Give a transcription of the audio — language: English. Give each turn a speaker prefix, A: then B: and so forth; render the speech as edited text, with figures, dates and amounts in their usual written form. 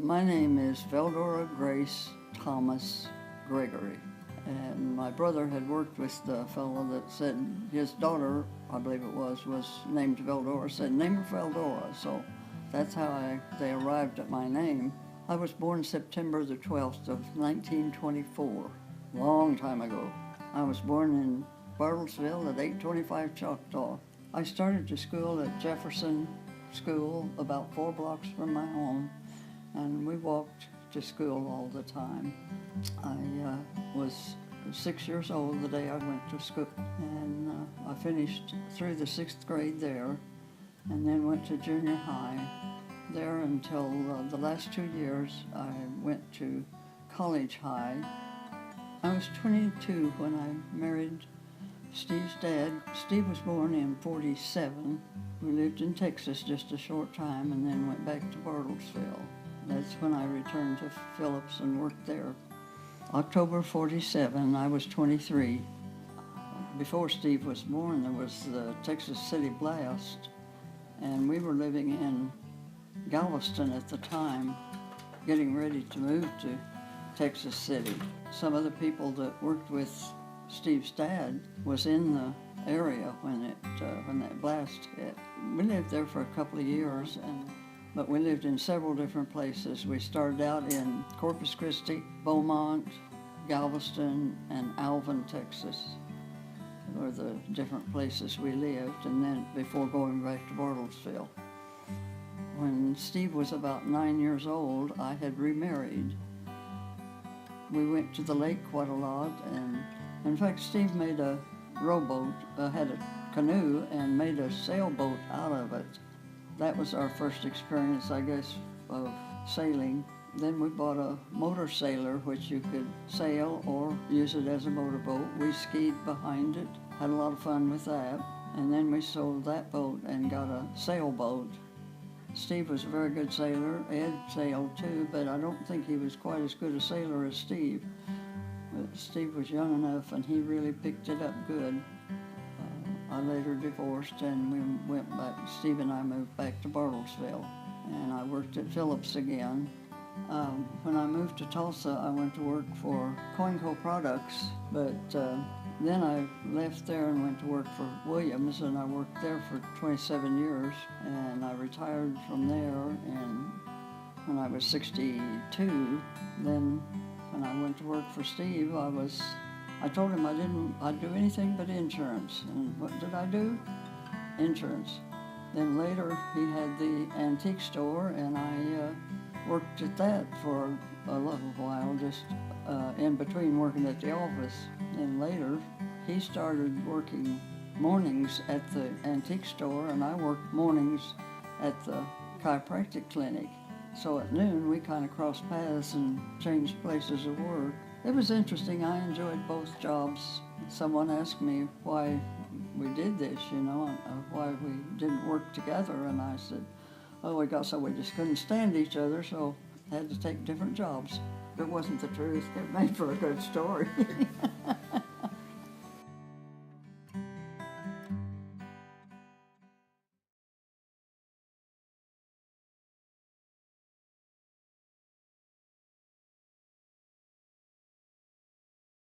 A: My name is Veldora Grace Thomas Gregory, and my brother had worked with the fellow that said his daughter, I believe it was named Veldora, said, name her Veldora, so that's how they arrived at my name. I was born September the 12th of 1924, long time ago. I was born in Bartlesville at 825 Choctaw. I started to school at Jefferson School about 4 blocks from my home, and we walked to school all the time. I was 6 years old the day I went to school, and I finished through the 6th grade there, and then went to junior high there until the last 2 years. I went to college high. I was 22 when I married Steve's dad. Steve was born in 47. We lived in Texas just a short time and then went back to Bartlesville. That's when I returned to Phillips and worked there. October 47, I was 23. Before Steve was born, there was the Texas City Blast, and we were living in Galveston at the time, getting ready to move to Texas City. Some of the people that worked with Steve's dad was in the area when that blast hit. We lived there for a couple of years, but we lived in several different places. We started out in Corpus Christi, Beaumont, Galveston, and Alvin, Texas, were the different places we lived, and then before going back to Bartlesville. When Steve was about 9 years old, I had remarried. We went to the lake quite a lot, and in fact, Steve made a rowboat, had a canoe, and made a sailboat out of it. That was our first experience, I guess, of sailing. Then we bought a motor sailor, which you could sail or use it as a motorboat. We skied behind it, had a lot of fun with that. And then we sold that boat and got a sailboat. Steve was a very good sailor. Ed sailed too, but I don't think he was quite as good a sailor as Steve. But Steve was young enough, and he really picked it up good. I later divorced, and we went back. Steve and I moved back to Bartlesville, and I worked at Phillips again. When I moved to Tulsa, I went to work for Coinco Products, but then I left there and went to work for Williams, and I worked there for 27 years, and I retired from there. And when I was 62, then when I went to work for Steve, I told him I'd do anything but insurance. And what did I do? Insurance. Then later he had the antique store, and I worked at that for a little while, just in between working at the office. And later he started working mornings at the antique store, and I worked mornings at the chiropractic clinic. So at noon we kind of crossed paths and changed places of work. It was interesting. I enjoyed both jobs. Someone asked me why we did this, why we didn't work together, and I said, we just couldn't stand each other, so had to take different jobs. It wasn't the truth. It made for a good story.